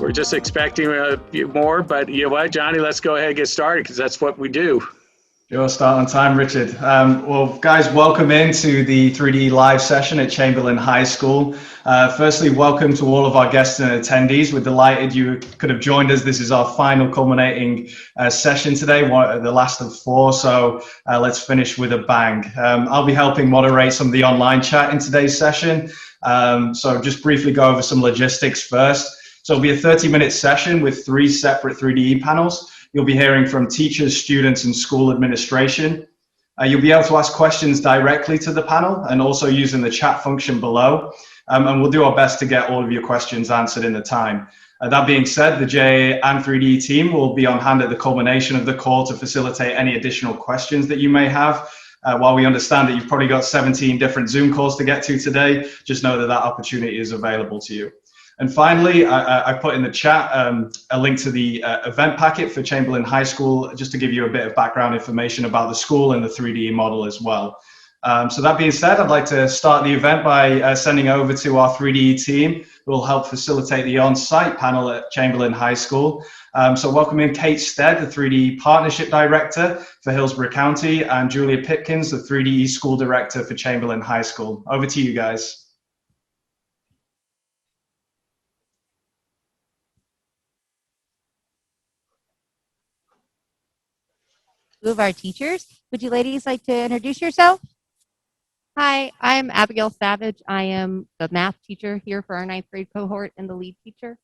We're just expecting more, but you know what, Johnny, let's go ahead and get started because that's what we do. Sure, start on time, Richard. Well, guys, welcome into the 3D live session at Chamberlain High School. Firstly, welcome to all of our guests and attendees. We're delighted you could have joined us. This is our final culminating session today, the last of 4, so let's finish with a bang. I'll be helping moderate some of the online chat in today's session. So just briefly go over some logistics first. So it'll be a 30-minute session with 3 separate 3D panels. You'll be hearing from teachers, students, and school administration. You'll be able to ask questions directly to the panel and also using the chat function below. And we'll do our best to get all of your questions answered in the time. That being said, the JA and 3D team will be on hand at the culmination of the call to facilitate any additional questions that you may have. While we understand that you've probably got 17 different Zoom calls to get to today, just know that that opportunity is available to you. And finally, I put in the chat a link to the event packet for Chamberlain High School, just to give you a bit of background information about the school and the 3D model as well. So that being said, I'd like to start the event by sending over to our 3D team, who will help facilitate the on-site panel at Chamberlain High School. So welcome in Kate Stead, the 3D Partnership Director for Hillsborough County, and Julia Pipkins, the 3D School Director for Chamberlain High School. Over to you guys. Two of our teachers. Would you ladies like to introduce yourself? Hi, I'm Abigail Savage. I am the math teacher here for our 9th grade cohort and the lead teacher.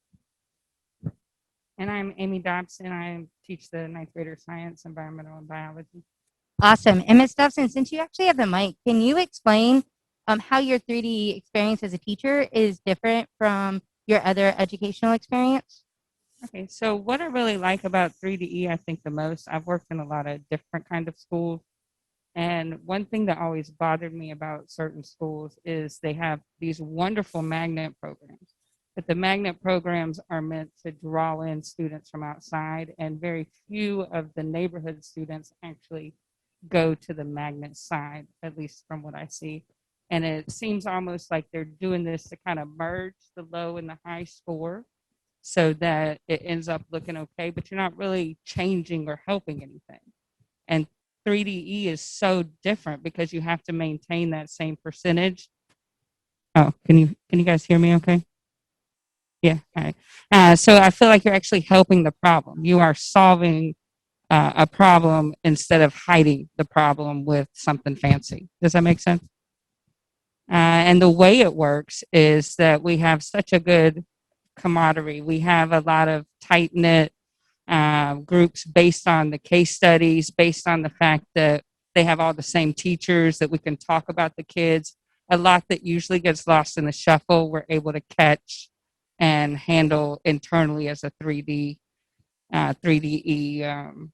And I'm Amy Dobson. I teach the 9th grader science, environmental, and biology. Awesome. And Ms. Dobson, since you actually have the mic, can you explain how your 3D experience as a teacher is different from your other educational experience? Okay, so what I really like about 3DE, I think the most, I've worked in a lot of different kind of schools. And one thing that always bothered me about certain schools is they have these wonderful magnet programs. But the magnet programs are meant to draw in students from outside, and very few of the neighborhood students actually go to the magnet side, at least from what I see. And it seems almost like they're doing this to kind of merge the low and the high score, so that it ends up looking okay, but you're not really changing or helping anything. And 3DE is so different because you have to maintain that same percentage. Oh, can you guys hear me okay? Yeah, all right. So I feel like you're actually helping the problem. You are solving a problem instead of hiding the problem with something fancy. Does that make sense? And the way it works is that we have such a good camaraderie. We have a lot of tight-knit groups based on the case studies, based on the fact that they have all the same teachers, that we can talk about the kids. A lot that usually gets lost in the shuffle, we're able to catch and handle internally as a 3D, 3DE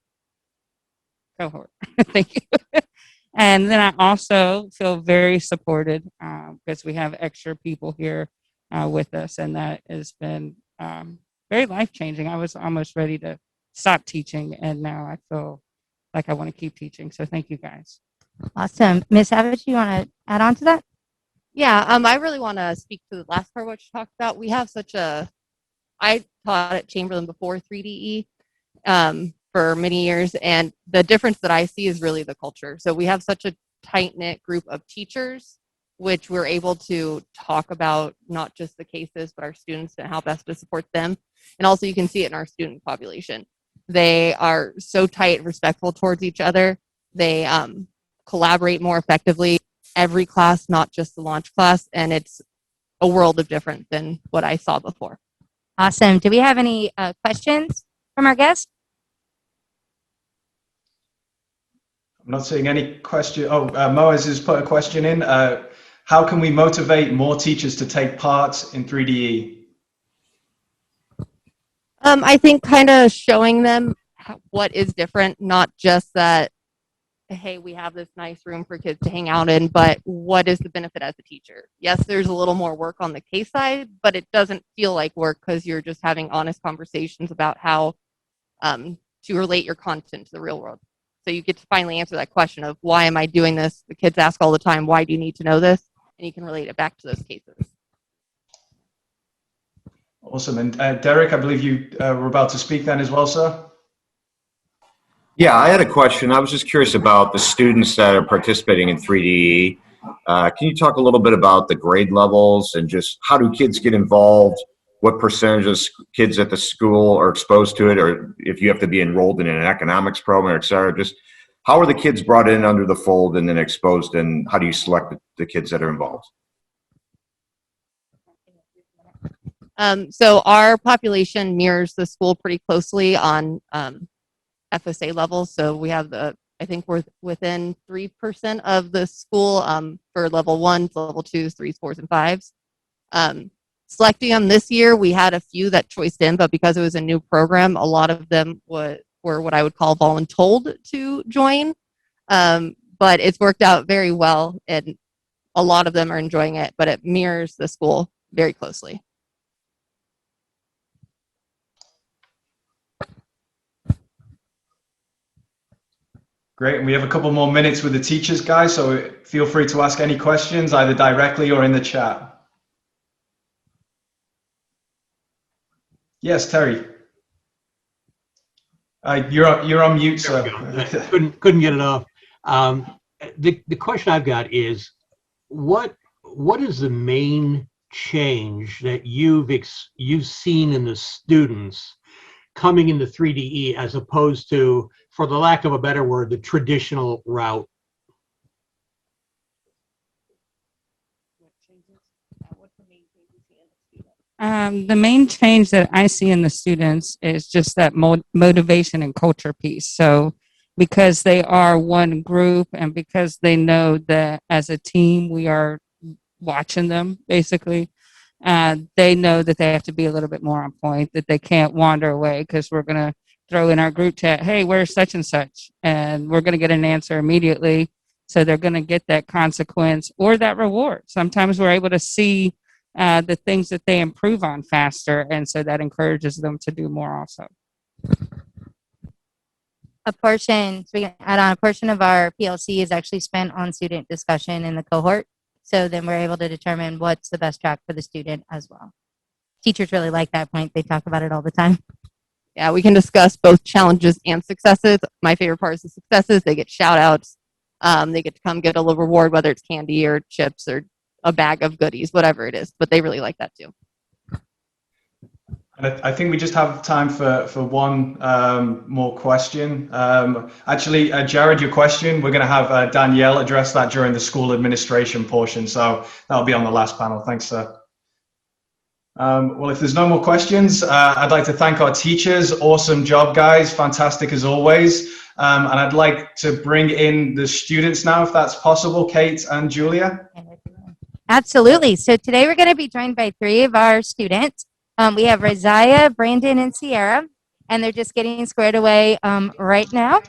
cohort. Thank you. And then I also feel very supported because we have extra people here with us, and that has been very life-changing. I was almost ready to stop teaching, and now I feel like I want to keep teaching. So thank you, guys. Awesome. Ms. Savage, you want to add on to that? Yeah, I really want to speak to the last part what you talked about. We have I taught at Chamberlain before 3DE for many years, and the difference that I see is really the culture. So we have such a tight-knit group of teachers, which we're able to talk about not just the cases, but our students and how best to support them. And also you can see it in our student population. They are so tight and respectful towards each other. They collaborate more effectively every class, not just the launch class. And it's a world of difference than what I saw before. Awesome. Do we have any questions from our guests? I'm not seeing any question. Oh, Moaz has put a question in. How can we motivate more teachers to take part in 3DE? I think kind of showing them what is different, not just that, hey, we have this nice room for kids to hang out in, but what is the benefit as a teacher? Yes, there's a little more work on the case side, but it doesn't feel like work because you're just having honest conversations about how to relate your content to the real world. So you get to finally answer that question of, why am I doing this? The kids ask all the time, why do you need to know this? And you can relate it back to those cases. Awesome. And Derek, I believe you were about to speak then as well, sir. Yeah, I had a question. I was just curious about the students that are participating in 3DE. Can you talk a little bit about the grade levels and just how do kids get involved? What percentage of kids at the school are exposed to it, or if you have to be enrolled in an economics program, et cetera? Just how are the kids brought in under the fold and then exposed, and how do you select the kids that are involved? So our population mirrors the school pretty closely on FSA levels. So we have I think we're within 3% of the school for level 1s, level 2s, 3s, 4s, and 5s. Selecting them this year, we had a few that choiced in, but because it was a new program, a lot of them were what I would call voluntold to join. But it's worked out very well, and a lot of them are enjoying it, but it mirrors the school very closely. Great. And we have a couple more minutes with the teachers, guys, so feel free to ask any questions either directly or in the chat. Yes, Terry. You're on mute, sir. Couldn't get it off. The question I've got is, what is the main change that you've seen in the students coming into 3DE as opposed to, for the lack of a better word, the traditional route? The main change that I see in the students is just that motivation and culture piece. So because they are one group and because they know that as a team we are watching them, basically, they know that they have to be a little bit more on point, that they can't wander away because we're going to throw in our group chat, hey, where's such and such? And we're going to get an answer immediately. So they're going to get that consequence or that reward. Sometimes we're able to see the things that they improve on faster, and so that encourages them to do more also. A portion, so we can add on, a portion of our PLC is actually spent on student discussion in the cohort. So then we're able to determine what's the best track for the student as well. Teachers really like that point. They talk about it all the time. Yeah, we can discuss both challenges and successes. My favorite part is the successes. They get shout outs. They get to come get a little reward, whether it's candy or chips or a bag of goodies, whatever it is. But they really like that too. I think we just have time for one more question. Actually, Jared, your question, we're going to have Danielle address that during the school administration portion. So that'll be on the last panel. Thanks, sir. Well, if there's no more questions, I'd like to thank our teachers. Awesome job, guys. Fantastic as always. And I'd like to bring in the students now, if that's possible, Kate and Julia. Absolutely. So today we're going to be joined by 3 of our students. We have Rosiah, Brandon, and Sierra, and they're just getting squared away right now.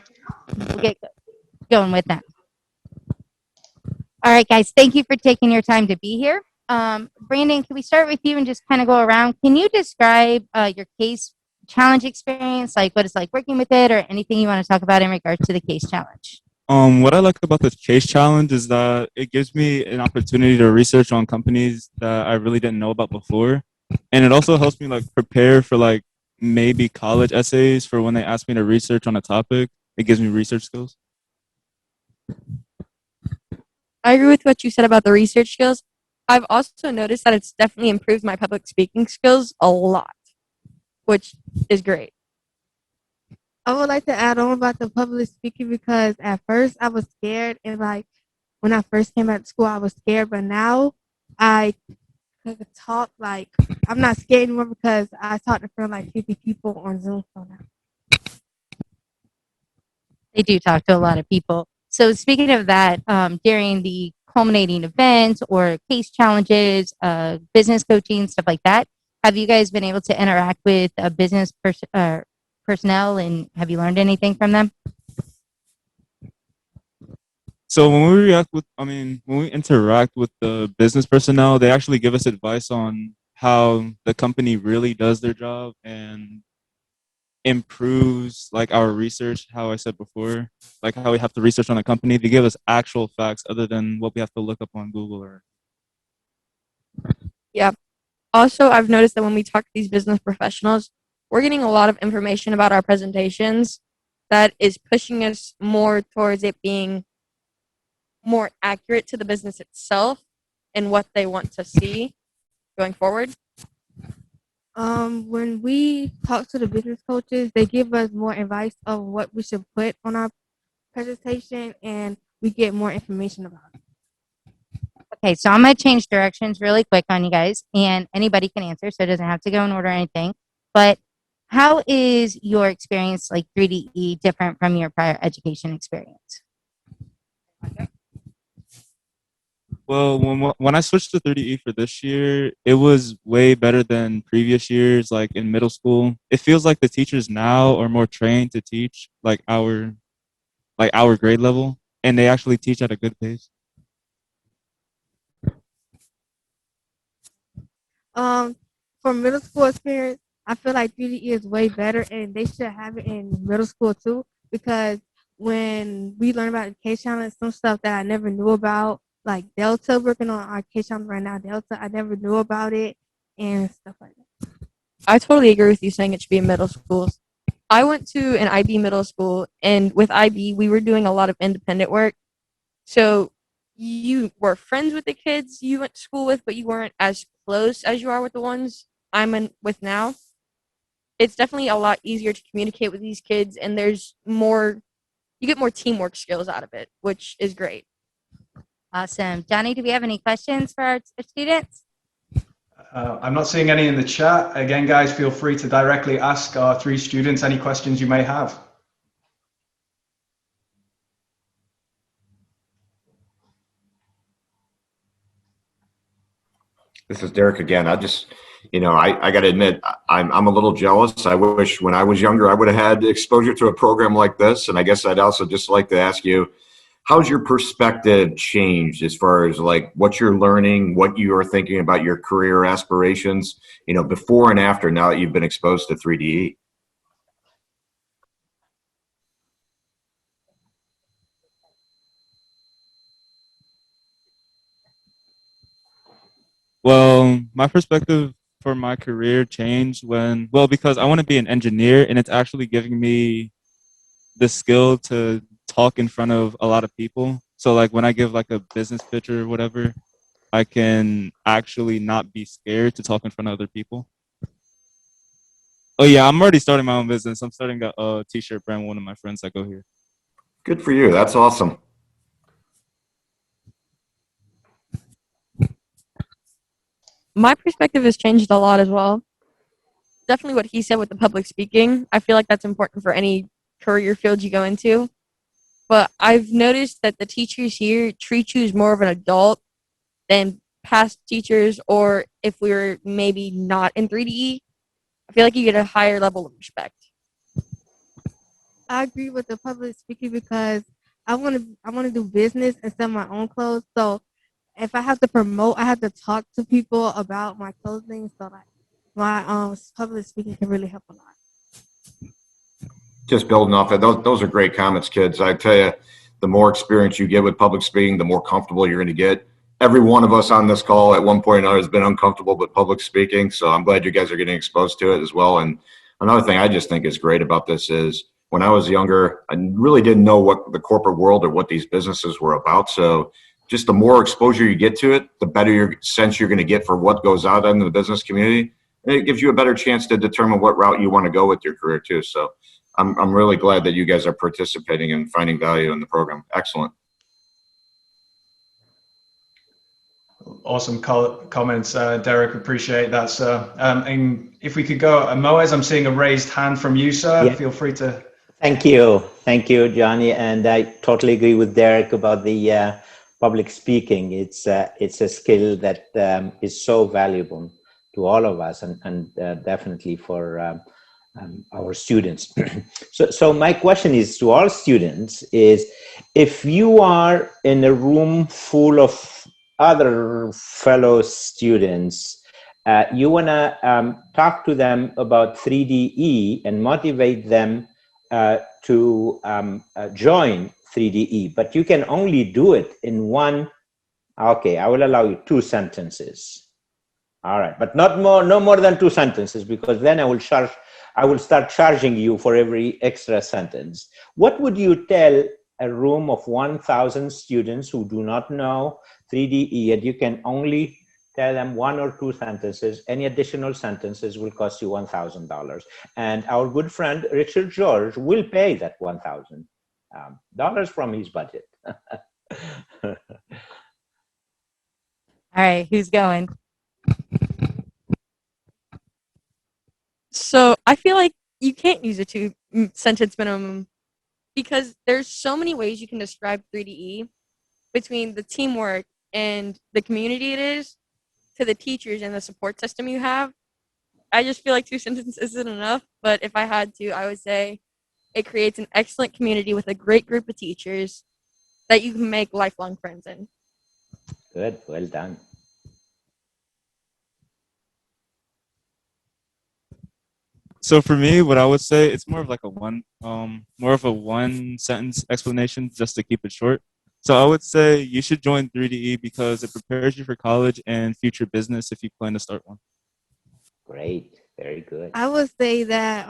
We'll get going with that. All right, guys, thank you for taking your time to be here. Brandon, can we start with you and just kind of go around? Can you describe your case challenge experience, like what it's like working with it, or anything you want to talk about in regards to the case challenge? What I like about the case challenge is that it gives me an opportunity to research on companies that I really didn't know about before. And it also helps me like prepare for like maybe college essays for when they ask me to research on a topic. It gives me research skills. I agree with what you said about the research skills. I've also noticed that it's definitely improved my public speaking skills a lot, which is great. I would like to add on about the public speaking because at first I was scared, and like when I first came back to school I was scared, but now I could talk, like I'm not scared anymore because I talked in front of like 50 people on Zoom. So now They do talk to a lot of people. So speaking of that, during the culminating events or case challenges, business coaching, stuff like that, have you guys been able to interact with a business personnel, and have you learned anything from them? So when we interact with the business personnel, they actually give us advice on how the company really does their job and improves like our research, how I said before, like how we have to research on a company. They give us actual facts other than what we have to look up on Google or. Yeah. Also, I've noticed that when we talk to these business professionals, we're getting a lot of information about our presentations that is pushing us more towards it being more accurate to the business itself and what they want to see going forward. When we talk to the business coaches, they give us more advice of what we should put on our presentation, and we get more information about it. Okay, so I'm going to change directions really quick on you guys, and anybody can answer, so it doesn't have to go in order or anything. But how is your experience like 3DE different from your prior education experience? Well, when I switched to 30E for this year, it was way better than previous years, like in middle school. It feels like the teachers now are more trained to teach like our grade level, and they actually teach at a good pace. For middle school experience, I feel like 3DE is way better, and they should have it in middle school too. Because when we learn about the K challenge, some stuff that I never knew about, like Delta, working on our K challenge right now, Delta, I never knew about it and stuff like that. I totally agree with you saying it should be in middle schools. I went to an IB middle school, and with IB, we were doing a lot of independent work. So you were friends with the kids you went to school with, but you weren't as close as you are with the ones with now. It's definitely a lot easier to communicate with these kids, and you get more teamwork skills out of it, which is great. Awesome. Johnny, do we have any questions for our students? I'm not seeing any in the chat. Again, guys, feel free to directly ask our 3 students any questions you may have. This is Derek again. I just, I got to admit, I'm a little jealous. I wish when I was younger, I would have had exposure to a program like this. And I guess I'd also just like to ask you, how's your perspective changed as far as like what you're learning, what you are thinking about your career aspirations, before and after now that you've been exposed to 3DE? Well, my perspective for my career changed because I want to be an engineer, and it's actually giving me the skill to talk in front of a lot of people. So like when I give like a business pitch or whatever, I can actually not be scared to talk in front of other people. Oh yeah, I'm already starting my own business. I'm starting a t-shirt brand with one of my friends that go here. Good for you. That's awesome. My perspective has changed a lot as well. Definitely what he said with the public speaking. I feel like that's important for any career field you go into. But I've noticed that the teachers here treat you as more of an adult than past teachers, or if we were maybe not in 3DE, I feel like you get a higher level of respect. I agree with the public speaking because I want to do business and sell my own clothes. So if I have to promote, I have to talk to people about my clothing. So like my public speaking can really help a lot. Just building off of those are great comments, kids. I tell you, the more experience you get with public speaking, the more comfortable you're going to get. Every one of us on this call at one point or another has been uncomfortable with public speaking. So I'm glad you guys are getting exposed to it as well. And another thing I just think is great about this is when I was younger, I really didn't know what the corporate world or what these businesses were about. So just the more exposure you get to it, the better your sense you're going to get for what goes out in the business community. And it gives you a better chance to determine what route you want to go with your career too. So I'm really glad that you guys are participating and finding value in the program. Excellent. Awesome comments, Derek. Appreciate that, sir. And if we could go, Moaz, I'm seeing a raised hand from you, sir. Yeah. Feel free to. Thank you, Johnny. And I totally agree with Derek about the public speaking. It's a skill that is so valuable to all of us, and definitely for our students. So my question is to all students is, if you are in a room full of other fellow students, you want to talk to them about 3DE and motivate them to join 3DE, but you can only do it in one. Okay, I will allow you 2 sentences. All right, but no more than 2 sentences, because then I will start charging you for every extra sentence. What would you tell a room of 1,000 students who do not know 3DE, and you can only tell them 1 or 2 sentences? Any additional sentences will cost you $1,000. And our good friend, Richard George, will pay that $1,000 from his budget. All right, who's going? So I feel like you can't use a 2-sentence minimum because there's so many ways you can describe 3DE, between the teamwork and the community it is, to the teachers and the support system you have. I just feel like 2 sentences isn't enough, but if I had to, I would say it creates an excellent community with a great group of teachers that you can make lifelong friends in. Good, well done. So for me, what I would say, it's more of like more of a 1-sentence explanation just to keep it short. So I would say you should join 3DE because it prepares you for college and future business if you plan to start one. Great, very good. I would say that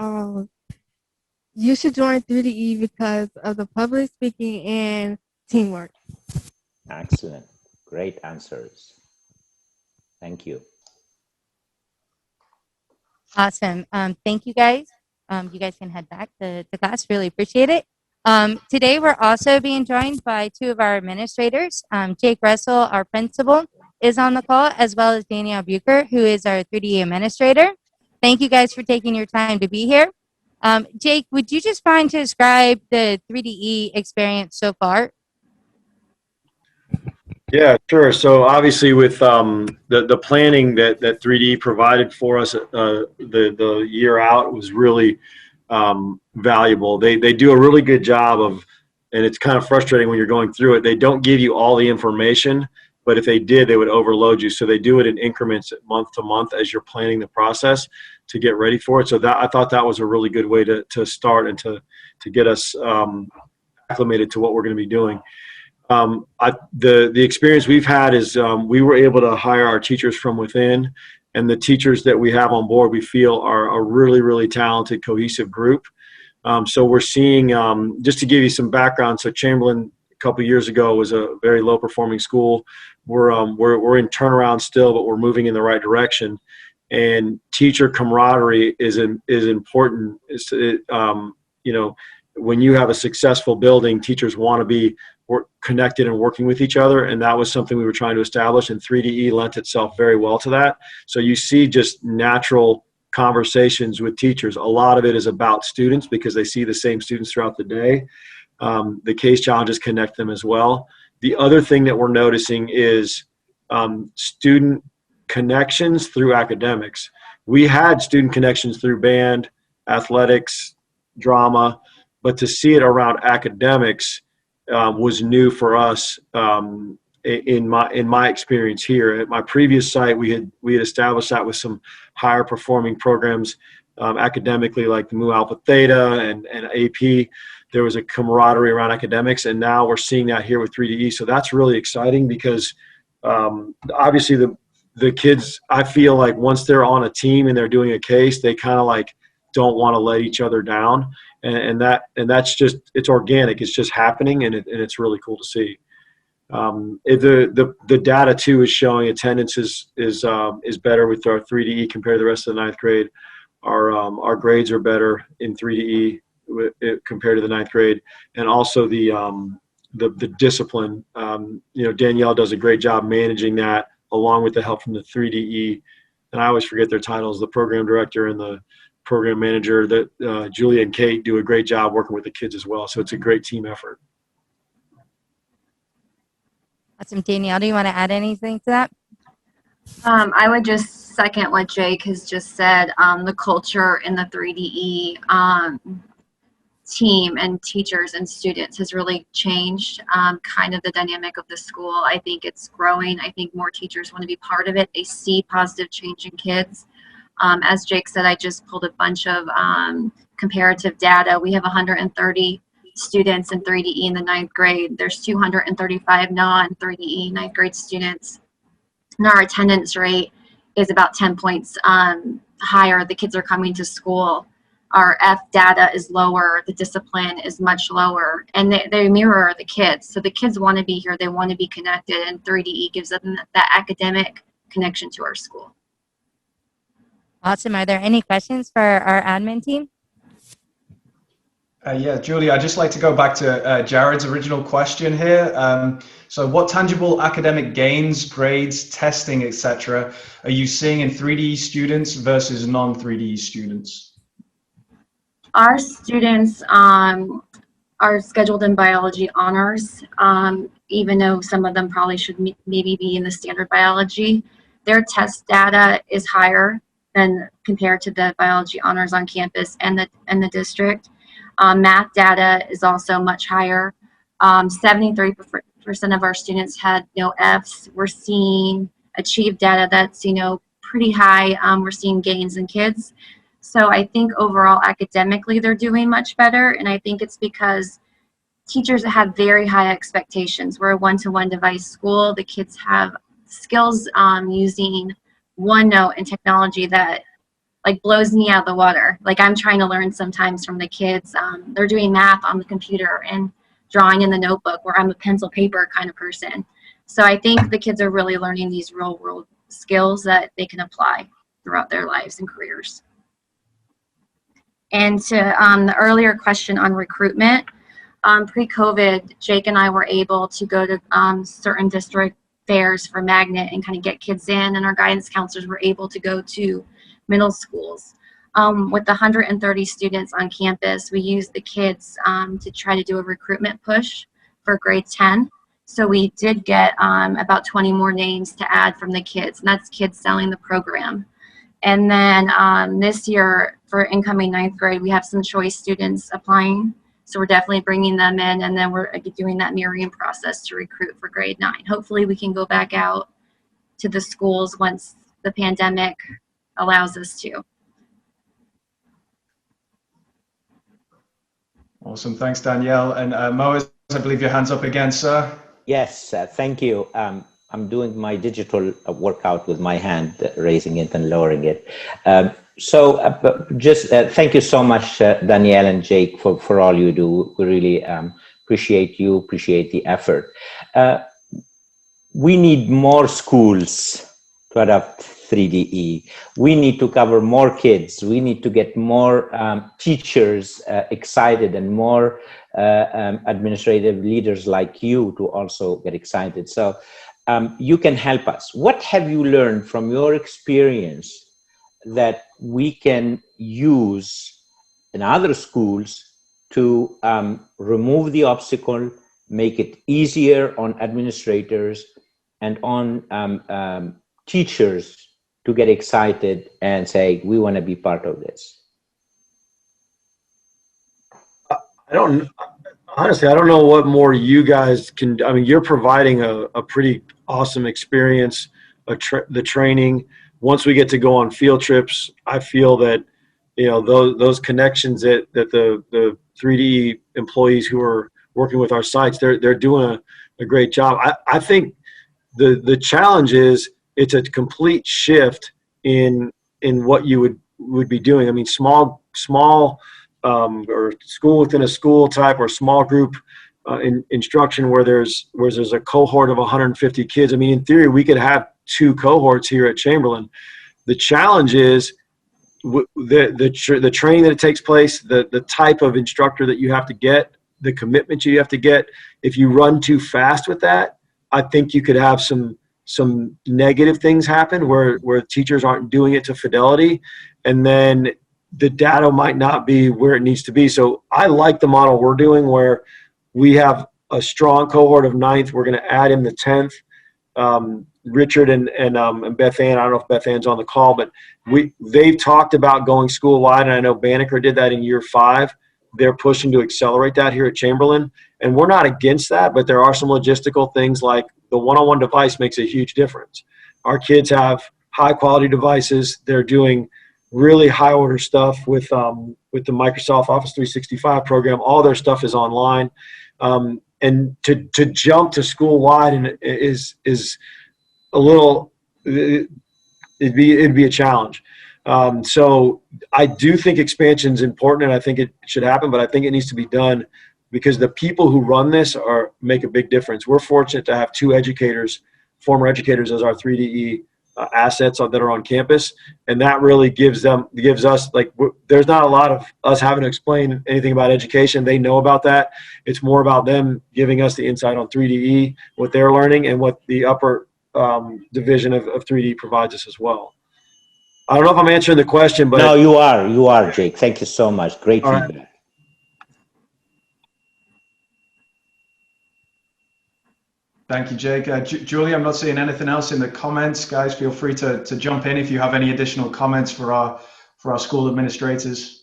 you should join 3DE because of the public speaking and teamwork. Excellent, great answers. Thank you. Awesome. Thank you guys. You guys can head back to class. Really appreciate it. Today we're also being joined by 2 of our administrators. Jake Russell, our principal, is on the call, as well as Danielle Bucher, who is our 3D administrator. Thank you guys for taking your time to be here. Jake, would you just mind to describe the 3DE experience so far? Yeah, sure. So obviously with the planning that 3D provided for us the year out was really valuable. They do a really good job of, and it's kind of frustrating when you're going through it, they don't give you all the information, but if they did, they would overload you. So they do it in increments month to month as you're planning the process to get ready for it. So that I thought that was a really good way to start and to get us acclimated to what we're going to be doing. The experience we've had is we were able to hire our teachers from within, and the teachers that we have on board we feel are a really, really talented, cohesive group. So we're seeing, just to give you some background, so Chamberlain a couple years ago was a very low performing school. We're in turnaround still, but we're moving in the right direction. And teacher camaraderie is important. You know, when you have a successful building, teachers want to be connected and working with each other, and that was something we were trying to establish, and 3DE lent itself very well to that. So you see just natural conversations with teachers. A lot of it is about students because they see the same students throughout the day. The case challenges connect them as well. The other thing that we're noticing is student connections through academics. We had student connections through band, athletics, drama, but to see it around academics was new for us in my experience here. At my previous site, we had established that with some higher performing programs academically, like the Mu Alpha Theta and AP. There was a camaraderie around academics, and now we're seeing that here with 3DE. So that's really exciting because obviously the kids, I feel like once they're on a team and they're doing a case, they kind of like don't want to let each other down. And that's just, it's organic. It's just happening, and it's really cool to see. The data too is showing attendance is better with our 3DE compared to the rest of the ninth grade. Our grades are better in 3DE compared to the ninth grade, and also the discipline. You know, Danielle does a great job managing that, along with the help from the 3DE. And I always forget their titles, the program director and the program manager. That Julia and Kate do a great job working with the kids as well. So it's a great team effort. Awesome. Danielle, do you want to add anything to that? I would just second what Jake has just said. The culture in the 3DE team and teachers and students has really changed kind of the dynamic of the school. I think it's growing. I think more teachers want to be part of it. They see positive change in kids. As Jake said, I just pulled a bunch of comparative data. We have 130 students in 3DE in the ninth grade. There's 235 non-3DE ninth grade students. And our attendance rate is about 10 points higher. The kids are coming to school. Our F data is lower. The discipline is much lower, and they mirror the kids. So the kids want to be here. They want to be connected, and 3DE gives them that academic connection to our school. Awesome. Are there any questions for our admin team? Yeah, Julie, I'd just like to go back to Jared's original question here. So what tangible academic gains, grades, testing, etc., are you seeing in 3DE students versus non-3DE students? Our students are scheduled in biology honors, even though some of them probably should maybe be in the standard biology. Their test data is higher than compared to the biology honors on campus and the district. Math data is also much higher. 73% of our students had no Fs. We're seeing achieved data that's, pretty high. We're seeing gains in kids. So I think overall academically they're doing much better, and I think it's because teachers have very high expectations. We're a one-to-one device school. The kids have skills using OneNote and technology that like blows me out of the water. Like I'm trying to learn sometimes from the kids. They're doing math on the computer and drawing in the notebook, where I'm a pencil paper kind of person. So I think the kids are really learning these real world skills that they can apply throughout their lives and careers. And to the earlier question on recruitment, pre-COVID, Jake and I were able to go to certain district fairs for Magnet and kind of get kids in, and our guidance counselors were able to go to middle schools. With 130 students on campus, we used the kids to try to do a recruitment push for grade 10. So we did get about 20 more names to add from the kids, and that's kids selling the program. And then this year for incoming 9th grade, we have some choice students applying. So we're definitely bringing them in, and then we're doing that mirroring process to recruit for grade 9. Hopefully we can go back out to the schools once the pandemic allows us to. Awesome. Thanks, Danielle. And Moaz, I believe your hand's up again, sir. Yes, thank you. I'm doing my digital workout with my hand, raising it and lowering it. Thank you so much, Danielle and Jake, for all you do. We really appreciate you, appreciate the effort. We need more schools to adopt 3DE. We need to cover more kids. We need to get more teachers excited, and more administrative leaders like you to also get excited. So you can help us. What have you learned from your experience that we can use in other schools to remove the obstacle, make it easier on administrators and on teachers to get excited and say, we want to be part of this? Honestly, I don't know what more you guys can. I mean, you're providing a pretty awesome experience, the training. Once we get to go on field trips, I feel that, those connections that the 3D employees who are working with our sites, they're doing a great job. I think the challenge is it's a complete shift in what you would be doing. I mean, small or school within a school type, or small group instruction where there's a cohort of 150 kids. I mean, in theory, we could have 2 cohorts here at Chamberlain. The challenge is the training that it takes place, the type of instructor that you have to get, the commitment you have to get. If you run too fast with that, I think you could have some negative things happen where teachers aren't doing it to fidelity, and then the data might not be where it needs to be. So I like the model we're doing, where we have a strong cohort of 9th. We're going to add in the 10th. Richard and Beth Ann, I don't know if Beth Ann's on the call, but they've talked about going school-wide, and I know Banneker did that in year 5. They're pushing to accelerate that here at Chamberlain, and we're not against that, but there are some logistical things, like the one-on-one device makes a huge difference. Our kids have high-quality devices. They're doing really high-order stuff with the Microsoft Office 365 program. All their stuff is online, and to jump to school-wide is a little, it'd be a challenge. So I do think expansion is important, and I think it should happen, but I think it needs to be done because the people who run this make a big difference. We're fortunate to have 2 educators, former educators, as our 3DE assets that are on campus, and that really gives us, like, there's not a lot of us having to explain anything about education. They know about that. It's more about them giving us the insight on 3DE, what they're learning, and what the upper division of 3D provides us as well. I don't know if I'm answering the question, but no, you are, Jake. Thank you so much. Great All right. feedback. Thank you, Jake. Julie, I'm not seeing anything else in the comments. Guys, feel free to jump in if you have any additional comments for our school administrators.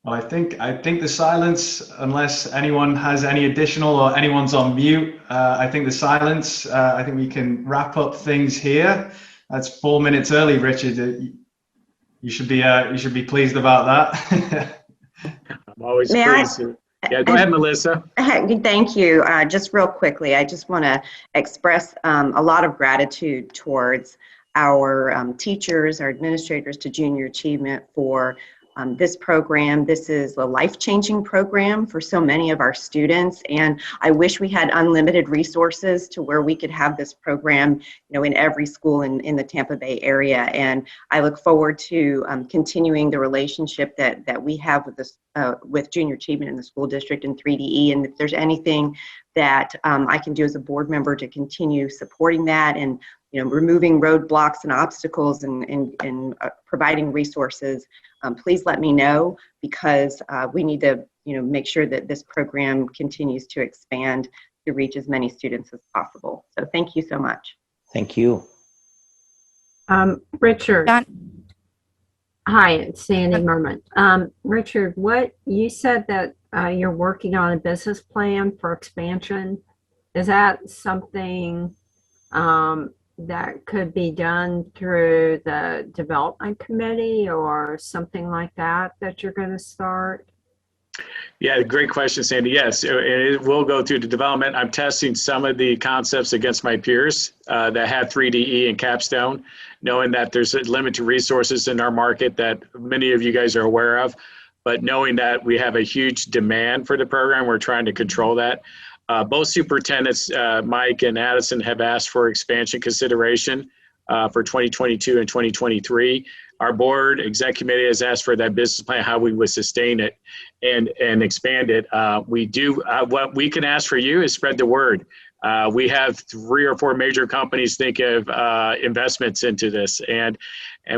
Well, I think the silence, unless anyone has any additional or anyone's on mute, I think the silence, I think we can wrap up things here. That's 4 minutes early, Richard. You should be pleased about that. I'm always May pleased. Yeah, go ahead, Melissa. Thank you. Just real quickly, I just want to express a lot of gratitude towards our teachers, our administrators to Junior Achievement for this program. This is a life-changing program for so many of our students, and I wish we had unlimited resources to where we could have this program, in every school in the Tampa Bay area. And I look forward to continuing the relationship that we have with this with Junior Achievement in the school district and 3DE. And if there's anything that I can do as a board member to continue supporting that and removing roadblocks and obstacles and providing resources, please let me know, because we need to make sure that this program continues to expand to reach as many students as possible. So thank you so much. Thank you. Richard. John? Hi, it's Sandy Merman. Richard, what you said that you're working on a business plan for expansion. Is that something that could be done through the development committee or something like that you're going to start? Yeah, great question, Sandy. Yes, it will go through the development. I'm testing some of the concepts against my peers that have 3DE and Capstone, knowing that there's a limited resources in our market that many of you guys are aware of. But knowing that we have a huge demand for the program, we're trying to control that. Both superintendents, Mike and Addison, have asked for expansion consideration for 2022 and 2023. Our board exec committee has asked for that business plan, how we would sustain it and expand it. We do, what we can ask for you is spread the word. We have 3 or 4 major companies think of investments into this. And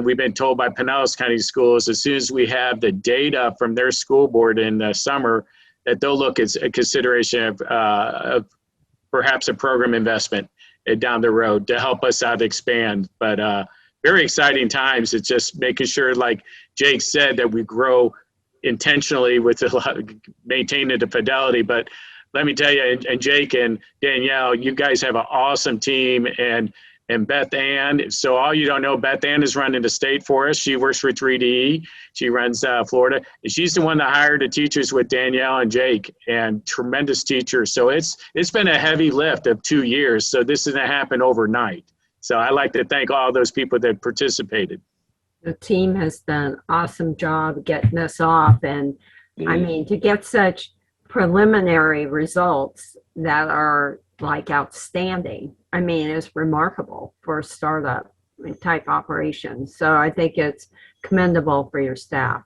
we've been told by Pinellas County Schools, as soon as we have the data from their school board in the summer, that they'll look at a consideration of perhaps a program investment down the road to help us out expand. But very exciting times. It's just making sure, like Jake said, that we grow intentionally with maintaining the fidelity. But let me tell you, and Jake and Danielle, you guys have an awesome team, and Beth Ann. So all you don't know, Beth Ann is running the state for us. She works for 3DE. She runs Florida. And she's the one that hired the teachers with Danielle and Jake, and tremendous teachers. So it's been a heavy lift of 2 years. So this isn't happen overnight. So I like to thank all those people that participated. The team has done an awesome job getting this off. And I mean, to get such preliminary results that are like outstanding, I mean, it's remarkable for a startup type operation. So I think it's commendable for your staff.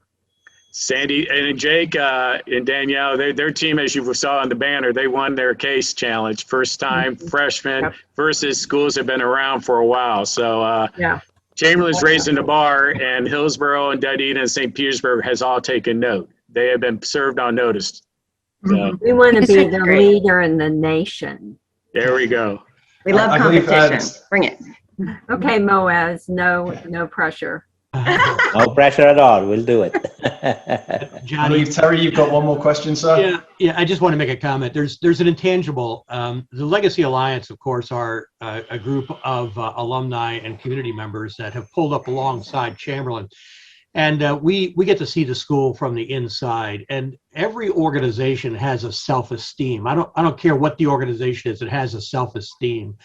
Sandy and Jake and Danielle, their team, as you saw on the banner, they won their case challenge. First time freshmen versus schools have been around for a while. So Chamberlain's raising the bar, and Hillsborough and Dunedin and St. Petersburg has all taken note. They have been served on notice. So, we want to be the leader in the nation. There we go. We love competition. Bring it. Okay, Moaz, no pressure. No pressure at all. We'll do it. Johnny, Terry, you've got one more question, sir? Yeah. I just want to make a comment. There's an intangible. The Legacy Alliance, of course, are a group of alumni and community members that have pulled up alongside Chamberlain. And we get to see the school from the inside. And every organization has a self-esteem. I don't care what the organization is. It has a self-esteem.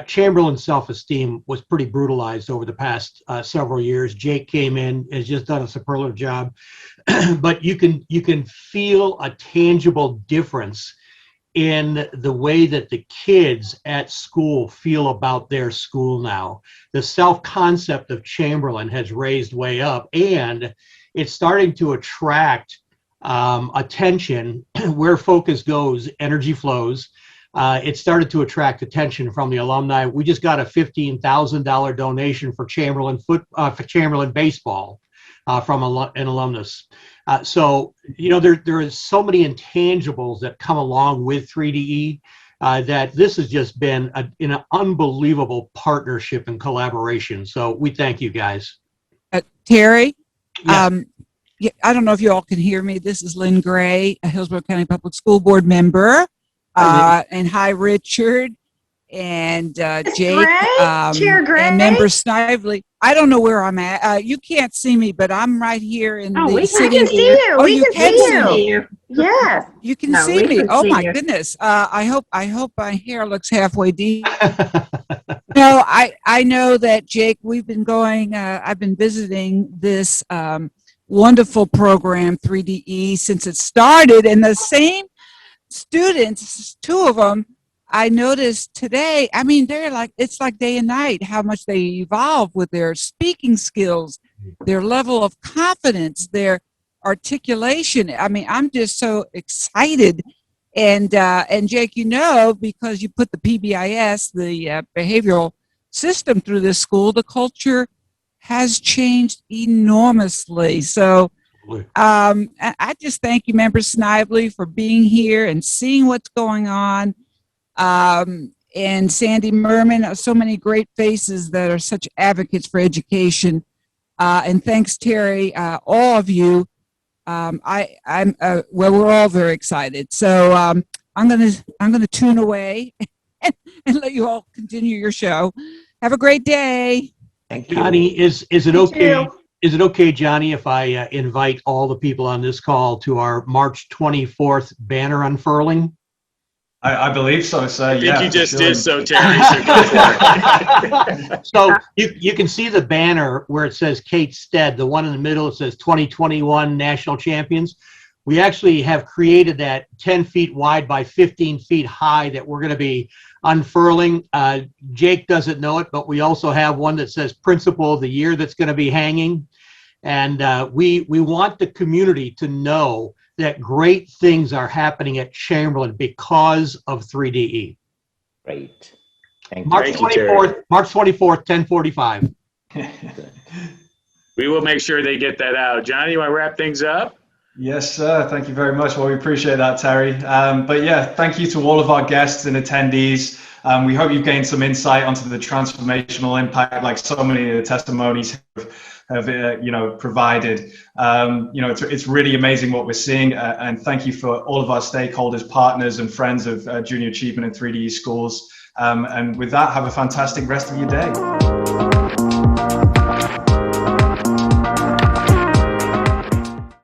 Chamberlain's self-esteem was pretty brutalized over the past several years. Jake came in, has just done a superlative job, but you can feel a tangible difference in the way that the kids at school feel about their school now. The self-concept of Chamberlain has raised way up, and it's starting to attract attention. Where focus goes, energy flows. It started to attract attention from the alumni. We just got a $15,000 donation for Chamberlain baseball from an alumnus. So, there is so many intangibles that come along with 3DE that this has just been an unbelievable partnership and collaboration. So we thank you guys. Terry, Yeah. I don't know if you all can hear me. This is Lynn Gray, a Hillsborough County Public School Board member. And hi, Richard and Jake, Chair Gray. and Member Snively. I don't know where I'm at. You can't see me, but I'm right here in the We sitting. can see you. Oh, We you can see you. Yes. You can No, see we me. can Oh see my you. goodness. I hope my hair looks halfway deep. No, I know that, Jake, we've been going, I've been visiting this wonderful program, 3DE, since it started, and the same students, two of them, I noticed today, I mean, it's like day and night how much they evolve with their speaking skills, their level of confidence, their articulation. I mean, I'm just so excited. And Jake, because you put the PBIS, the behavioral system through this school, the culture has changed enormously. So I just thank you, Member Snively, for being here and seeing what's going on. And Sandy Merman, so many great faces that are such advocates for education. And thanks, Terry, all of you. We're all very excited. So I'm gonna tune away and let you all continue your show. Have a great day. Thank you. Johnny, is it okay? Is it okay, Johnny, if I invite all the people on this call to our March 24th banner unfurling? I believe so, sir. I think you just did so, Terry. So go for it. So you can see the banner where it says Kate Stead, the one in the middle, it says 2021 National Champions. We actually have created that 10 feet wide by 15 feet high that we're going to be unfurling. Jake doesn't know it, but we also have one that says Principal of the Year that's going to be hanging. And we want the community to know that great things are happening at Chamberlain because of 3DE. Great. Thank you. March Thank you, Terry. 24th, March 24th, 10:45. We will make sure they get that out. Johnny, you want to wrap things up? Yes, sir. Thank you very much. Well, we appreciate that, Terry. But yeah, thank you to all of our guests and attendees. We hope you've gained some insight onto the transformational impact, like so many of the testimonies have provided. It's really amazing what we're seeing. And thank you for all of our stakeholders, partners, and friends of Junior Achievement in 3D schools. And with that, have a fantastic rest of your day.